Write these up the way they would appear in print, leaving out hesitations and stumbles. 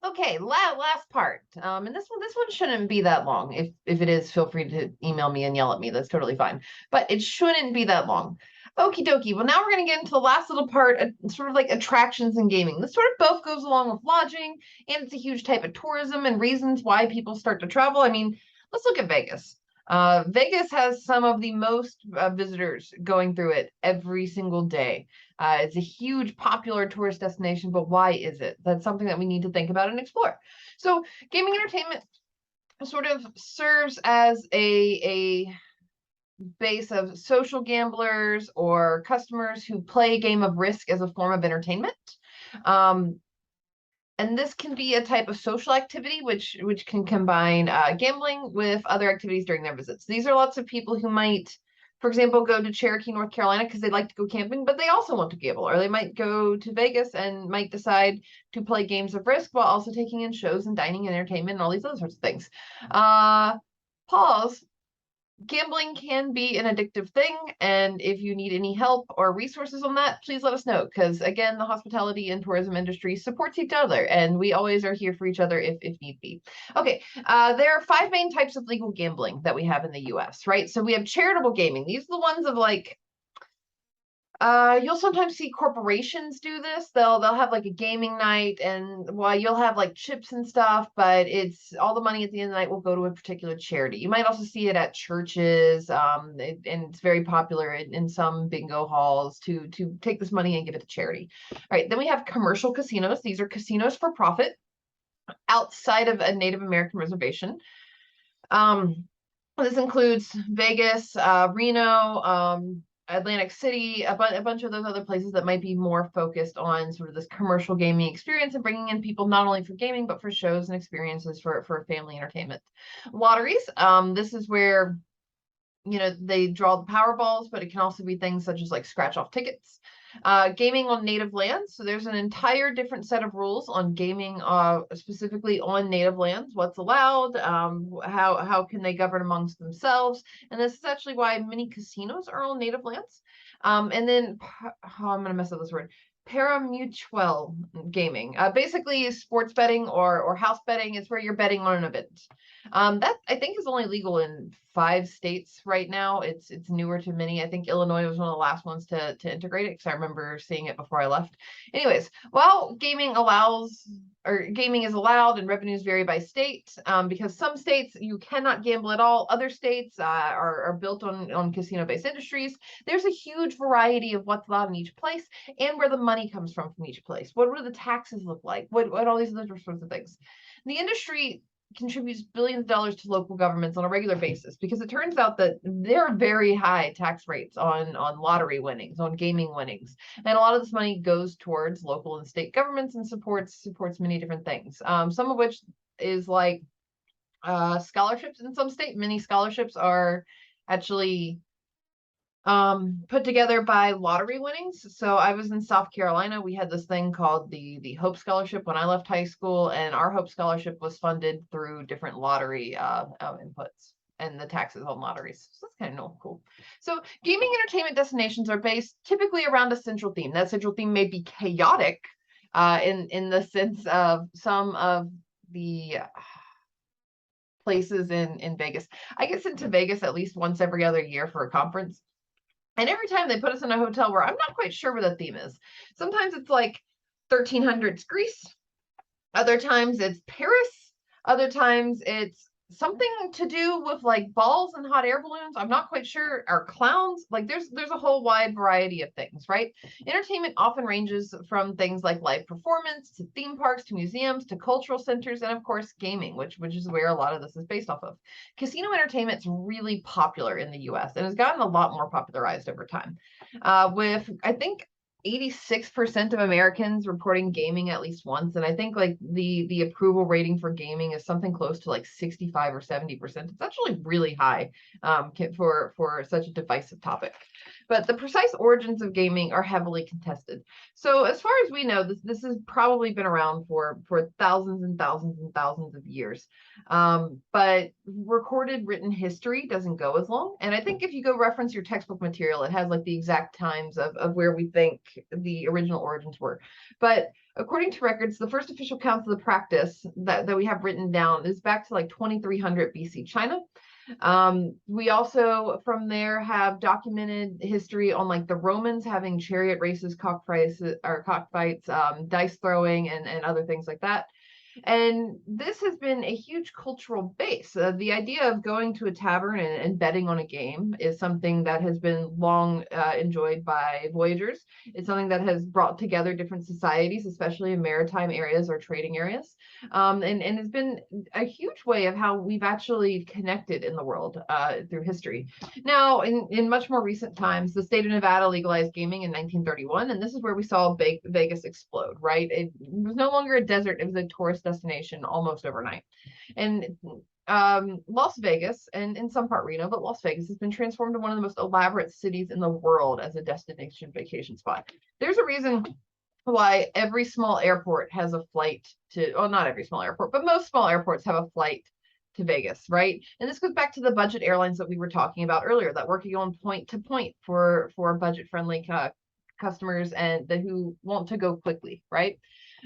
Okay, last part. And this one shouldn't be that long. If it is, feel free to email me and yell at me. That's totally fine. But it shouldn't be that long. Okie dokie. Well, now we're gonna get into the last little part, sort of like attractions and gaming. This sort of both goes along with lodging, and it's a huge type of tourism and reasons why people start to travel. I mean, let's look at Vegas. Vegas has some of the most visitors going through it every single day. It's a huge popular tourist destination, but why is it? That's something that we need to think about and explore. So gaming entertainment sort of serves as a base of social gamblers or customers who play a game of Risk as a form of entertainment. Um, and this can be a type of social activity which can combine gambling with other activities during their visits. These are lots of people who might, for example, go to Cherokee, North Carolina because they like to go camping, but they also want to gamble. Or they might go to Vegas and might decide to play games of Risk while also taking in shows and dining and entertainment and all these other sorts of things. Pause. Gambling can be an addictive thing, and if you need any help or resources on that, please let us know, because again, the hospitality and tourism industry supports each other, and we always are here for each other if need be. Okay, there are 5 main types of legal gambling that we have in the US, right? So we have charitable gaming. These are the ones of like, you'll sometimes see corporations do this. They'll have like a gaming night, and well, you'll have like chips and stuff, but it's all the money at the end of the night will go to a particular charity. You might also see it at churches, and it's very popular in some bingo halls to take this money and give it to charity. All right, then we have commercial casinos. These are casinos for profit outside of a Native American reservation. This includes Vegas, Reno, Atlantic City, a bunch of those other places that might be more focused on sort of this commercial gaming experience and bringing in people not only for gaming, but for shows and experiences for family entertainment. Lotteries, this is where, you know, they draw the Powerballs, but it can also be things such as like scratch off tickets. Gaming on native lands. So there's an entire different set of rules on gaming, specifically on native lands. What's allowed? How can they govern amongst themselves? And this is actually why many casinos are on native lands. And then, oh, I'm going to mess up this word. Pari-mutuel gaming, basically sports betting or house betting. Is where you're betting on an event. That I think is only legal in 5 states right now. It's newer to many. I think Illinois was one of the last ones to integrate it because I remember seeing it before I left. Anyways, while gaming is allowed and revenues vary by state, because some states you cannot gamble at all. Other states are built on casino-based industries. There's a huge variety of what's allowed in each place and where the money comes from each place. What do the taxes look like? What all these other sorts of things. The industry contributes billions of dollars to local governments on a regular basis because it turns out that there are very high tax rates on lottery winnings, on gaming winnings, and a lot of this money goes towards local and state governments and supports many different things. Some of which is like scholarships in some state. Many scholarships are actually put together by lottery winnings. So I was in South Carolina. We had this thing called the Hope Scholarship when I left high school, and our Hope Scholarship was funded through different lottery inputs and the taxes on lotteries. So that's kind of cool. So gaming entertainment destinations are based typically around a central theme. That central theme may be chaotic in the sense of some of the places in Vegas. I get sent to Vegas at least once every other year for a conference. And every time they put us in a hotel where I'm not quite sure what the theme is. Sometimes it's like 1300s Greece. Other times it's Paris. Other times it's something to do with like balls and hot air balloons. I'm not quite sure. Are clowns. Like there's a whole wide variety of things, right? Entertainment often ranges from things like live performance to theme parks to museums to cultural centers and of course gaming, which is where a lot of this is based off of. Casino entertainment's really popular in the US and has gotten a lot more popularized over time. With I think 86% of Americans reporting gaming at least once, and I think like the approval rating for gaming is something close to like 65 or 70%. It's actually really high for such a divisive topic. But the precise origins of gaming are heavily contested. So as far as we know, this has probably been around for thousands and thousands and thousands of years. But recorded written history doesn't go as long. And I think if you go reference your textbook material, it has like the exact times of where we think the original origins were. But according to records, the first official counts of the practice that we have written down is back to like 2300 BC China. We also from there have documented history on like the Romans having chariot races, cockfights, dice throwing, and other things like that. And this has been a huge cultural base. The idea of going to a tavern and betting on a game is something that has been long enjoyed by voyagers. It's something that has brought together different societies, especially in maritime areas or trading areas. And has been a huge way of how we've actually connected in the world through history. Now, in much more recent times, the state of Nevada legalized gaming in 1931, and this is where we saw Vegas explode, right? It was no longer a desert, it was a tourist destination almost overnight. And Las Vegas, and in some part Reno, but Las Vegas has been transformed into one of the most elaborate cities in the world as a destination vacation spot. There's a reason why every small airport has a flight to, well, not every small airport, but most small airports have a flight to Vegas, right? And this goes back to the budget airlines that we were talking about earlier that work on point to point for budget friendly customers and who want to go quickly, right?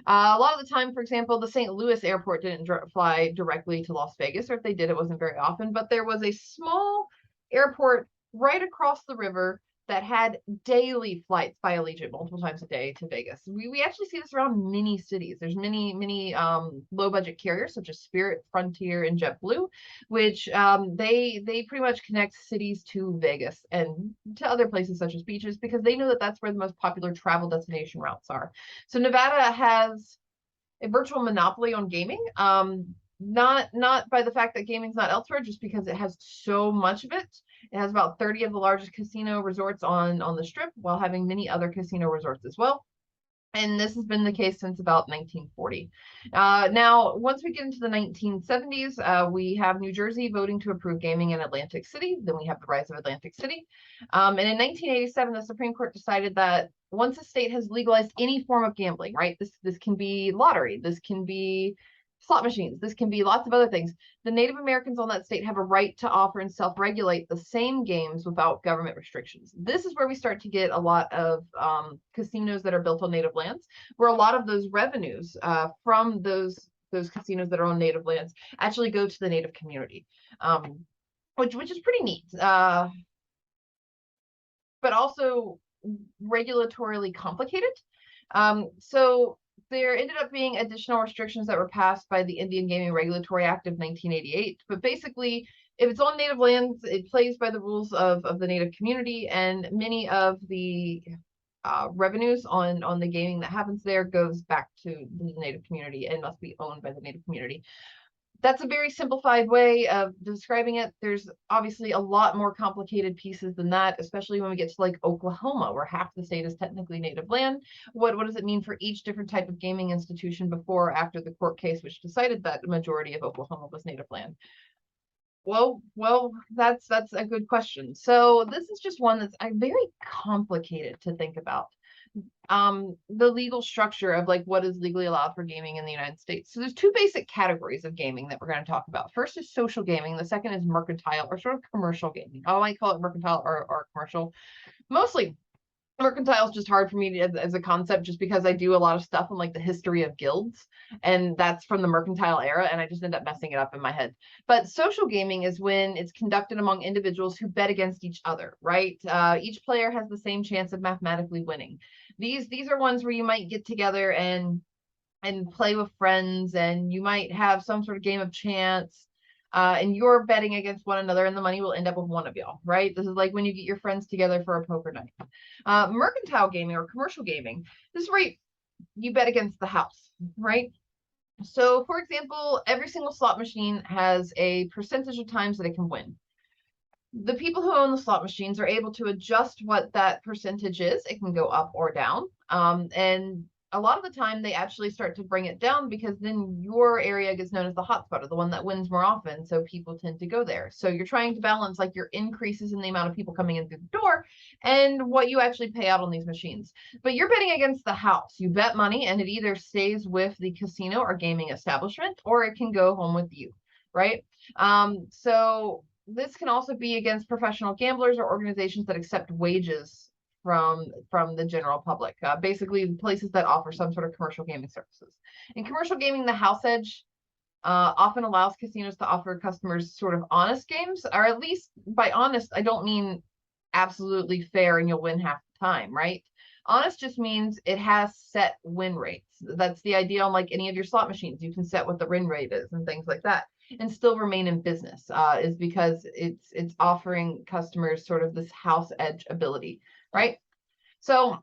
A lot of the time, for example, the St. Louis airport didn't fly directly to Las Vegas, or if they did, it wasn't very often, but there was a small airport right across the river that had daily flights by Allegiant multiple times a day to Vegas. We actually see this around many cities. There's many low budget carriers such as Spirit, Frontier, and JetBlue, which they pretty much connect cities to Vegas and to other places such as beaches because they know that that's where the most popular travel destination routes are. So Nevada has a virtual monopoly on gaming. Not by the fact that gaming's not elsewhere, just because it has so much of it. It has about 30 of the largest casino resorts on the Strip, while having many other casino resorts as well. And this has been the case since about 1940. Now, once we get into the 1970s, we have New Jersey voting to approve gaming in Atlantic City. Then we have the rise of Atlantic City. And in 1987, the Supreme Court decided that once a state has legalized any form of gambling, right? This can be lottery, this can be slot machines, this can be lots of other things. The Native Americans on that state have a right to offer and self-regulate the same games without government restrictions. This is where we start to get a lot of casinos that are built on native lands, where a lot of those revenues from those casinos that are on native lands actually go to the native community, which is pretty neat, but also regulatorily complicated. So there ended up being additional restrictions that were passed by the Indian Gaming Regulatory Act of 1988. But basically, if it's on native lands, it plays by the rules of the native community, and many of the revenues on the gaming that happens there goes back to the native community and must be owned by the native community. That's a very simplified way of describing it. There's obviously a lot more complicated pieces than that, especially when we get to like Oklahoma, where half the state is technically native land. What does it mean for each different type of gaming institution before or after the court case, which decided that the majority of Oklahoma was native land? Well, that's a good question. So this is just one that's very complicated to think about. The legal structure of like what is legally allowed for gaming in the United States. So there's two basic categories of gaming that we're going to talk about. First is social gaming. The second is mercantile or sort of commercial gaming. I might call it mercantile or commercial. Mostly mercantile is just hard for me as a concept, just because I do a lot of stuff on like the history of guilds, and that's from the mercantile era, and I just end up messing it up in my head. But social gaming is when it's conducted among individuals who bet against each other, right? Each player has the same chance of mathematically winning. These are ones where you might get together and play with friends, and you might have some sort of game of chance. And you're betting against one another, and the money will end up with one of y'all, right? This is like when you get your friends together for a poker night. Mercantile gaming or commercial gaming, this is where you bet against the house, right? So, for example, every single slot machine has a percentage of times that it can win. The people who own the slot machines are able to adjust what that percentage is. It can go up or down. And a lot of the time they actually start to bring it down, because then your area gets known as the hotspot, or the one that wins more often, so people tend to go there. So you're trying to balance like your increases in the amount of people coming in through the door and what you actually pay out on these machines. But you're betting against the house. You bet money, and it either stays with the casino or gaming establishment, or it can go home with you, right? So this can also be against professional gamblers or organizations that accept wages from the general public. Basically, places that offer some sort of commercial gaming services. In commercial gaming, the house edge often allows casinos to offer customers sort of honest games, or at least by honest, I don't mean absolutely fair and you'll win half the time, right? Honest just means it has set win rates. That's the idea on like any of your slot machines. You can set what the win rate is and things like that, and still remain in business. Is because it's offering customers sort of this house edge ability, right? So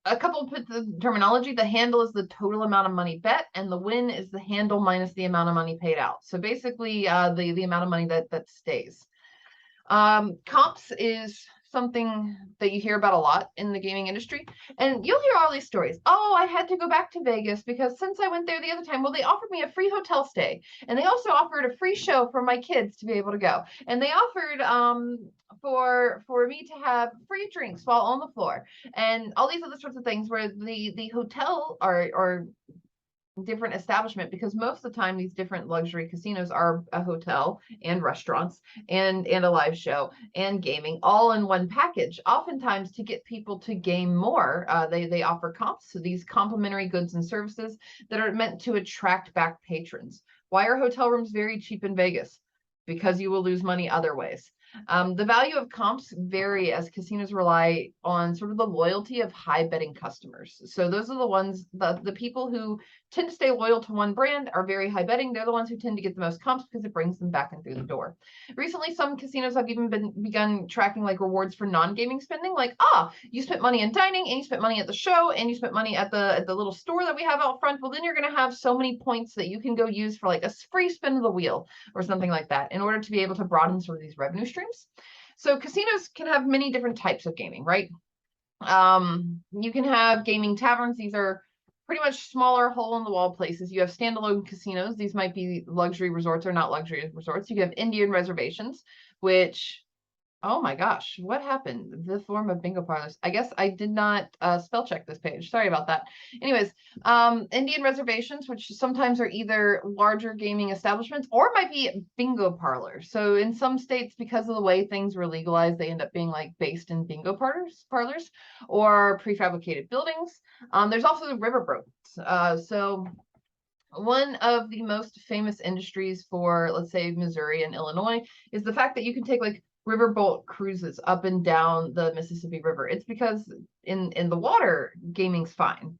a couple of bits of terminology. The handle is the total amount of money bet, and the win is the handle minus the amount of money paid out. So basically, the amount of money that stays. Comps is something that you hear about a lot in the gaming industry, and you'll hear all these stories. Oh, I had to go back to Vegas because since I went there the other time, well, they offered me a free hotel stay, and they also offered a free show for my kids to be able to go, and they offered for me to have free drinks while on the floor, and all these other sorts of things where the hotel or different establishment, because most of the time these different luxury casinos are a hotel and restaurants and a live show and gaming all in one package. Oftentimes, to get people to game more, they offer comps, so these complimentary goods and services that are meant to attract back patrons. Why are hotel rooms very cheap in Vegas? Because you will lose money other ways. The value of comps vary as casinos rely on sort of the loyalty of high betting customers. So those are the ones, the people who tend to stay loyal to one brand are very high betting. They're the ones who tend to get the most comps because it brings them back in through the door. Recently, some casinos have even begun tracking like rewards for non-gaming spending, like, you spent money in dining and you spent money at the show and you spent money at the little store that we have out front. Well, then you're going to have so many points that you can go use for like a free spin of the wheel or something like that in order to be able to broaden sort of these revenue streams. So casinos can have many different types of gaming, right? You can have gaming taverns. These are pretty much smaller hole-in-the-wall places. You have standalone casinos. These might be luxury resorts or not luxury resorts. You have Indian reservations, which, oh my gosh, what happened? The form of bingo parlors. I guess I did not spell check this page. Sorry about that. Anyways, Indian reservations, which sometimes are either larger gaming establishments or might be bingo parlors. So in some states, because of the way things were legalized, they end up being like based in bingo parlors or prefabricated buildings. There's also the riverboats. So one of the most famous industries for, let's say, Missouri and Illinois is the fact that you can take like riverboat cruises up and down the Mississippi River. It's because in the water, gaming's fine.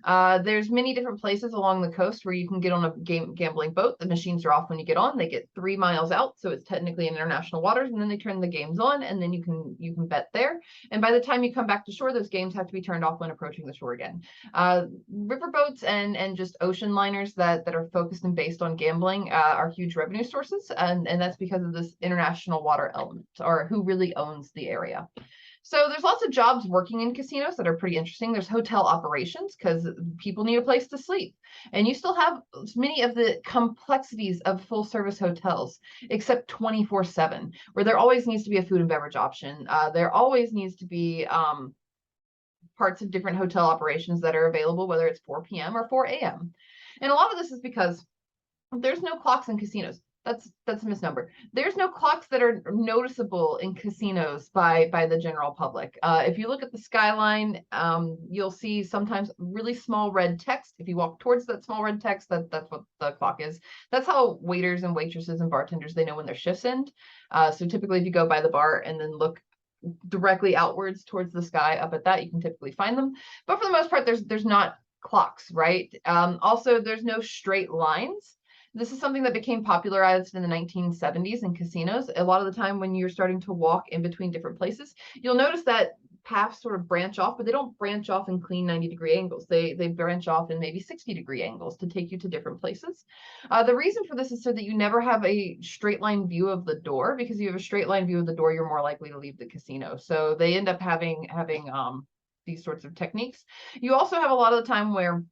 There's many different places along the coast where you can get on a gambling boat. The machines are off when you get on. They get 3 miles out, so it's technically in international waters, and then they turn the games on, and then you can bet there. And by the time you come back to shore, those games have to be turned off when approaching the shore again. Riverboats and just ocean liners that are focused and based on gambling are huge revenue sources, and that's because of this international water element, or who really owns the area. So there's lots of jobs working in casinos that are pretty interesting. There's hotel operations because people need a place to sleep. And you still have many of the complexities of full service hotels, except 24/7, where there always needs to be a food and beverage option. There always needs to be parts of different hotel operations that are available, whether it's 4 p.m. or 4 a.m. And a lot of this is because there's no clocks in casinos. That's a misnomer. There's no clocks that are noticeable in casinos by the general public. If you look at the skyline, you'll see sometimes really small red text. If you walk towards that small red text, that's what the clock is. That's how waiters and waitresses and bartenders, they know when their shifts end. So typically if you go by the bar and then look directly outwards towards the sky up at that, you can typically find them. But for the most part, there's not clocks, right? Also, there's no straight lines. This is something that became popularized in the 1970s in casinos. A lot of the time when you're starting to walk in between different places, you'll notice that paths sort of branch off, but they don't branch off in clean 90-degree angles. They branch off in maybe 60-degree angles to take you to different places. The reason for this is so that you never have a straight line view of the door, because if you have a straight line view of the door, you're more likely to leave the casino. So they end up having these sorts of techniques. You also have a lot of the time where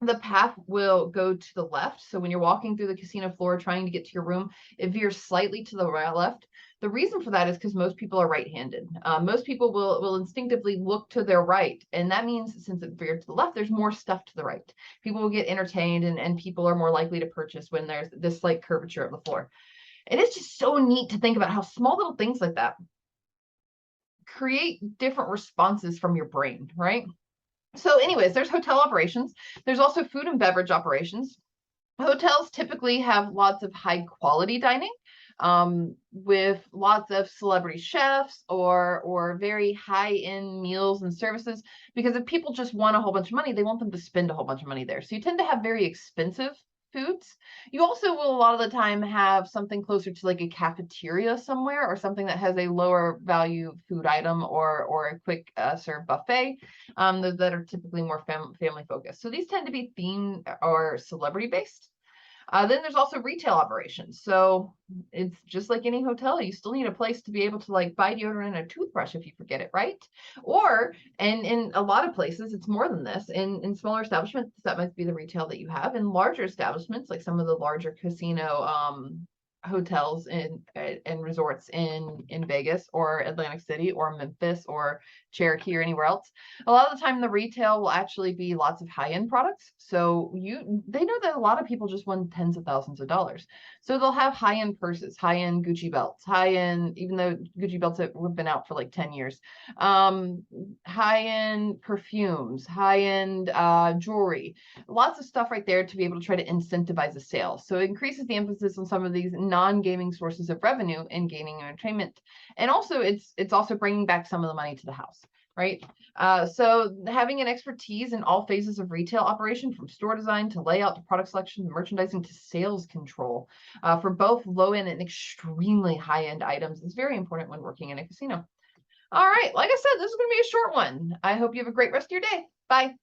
the path will go to the left. So when you're walking through the casino floor trying to get to your room, it veers slightly to the left. The reason for that is because most people are right-handed. Most people will instinctively look to their right. And that means since it veered to the left, there's more stuff to the right. People will get entertained and people are more likely to purchase when there's this slight curvature of the floor. And it's just so neat to think about how small little things like that create different responses from your brain, right? So anyways, there's hotel operations. There's also food and beverage operations. Hotels typically have lots of high quality dining, with lots of celebrity chefs or very high end meals and services. Because if people just want a whole bunch of money, they want them to spend a whole bunch of money there. So you tend to have very expensive foods. You also will a lot of the time have something closer to like a cafeteria somewhere, or something that has a lower value food item, or a quick serve buffet, that are typically more family focused. So these tend to be themed or celebrity based. Then there's also retail operations. So it's just like any hotel, you still need a place to be able to like buy deodorant and a toothbrush if you forget it, right? Or, and in a lot of places, it's more than this. In smaller establishments, that might be the retail that you have. In larger establishments, like some of the larger casino hotels and resorts in Vegas or Atlantic City or Memphis or Cherokee or anywhere else, a lot of the time the retail will actually be lots of high-end products. So they know that a lot of people just won tens of thousands of dollars. So they'll have high-end purses, high-end Gucci belts, high-end, even though Gucci belts have been out for like 10 years, high-end perfumes, high-end jewelry, lots of stuff right there to be able to try to incentivize a sale. So it increases the emphasis on some of these non-gaming sources of revenue in gaming and entertainment. And also it's also bringing back some of the money to the house, right? So having an expertise in all phases of retail operation, from store design to layout to product selection, to merchandising to sales control, for both low-end and extremely high-end items, is very important when working in a casino. All right, like I said, this is going to be a short one. I hope you have a great rest of your day. Bye.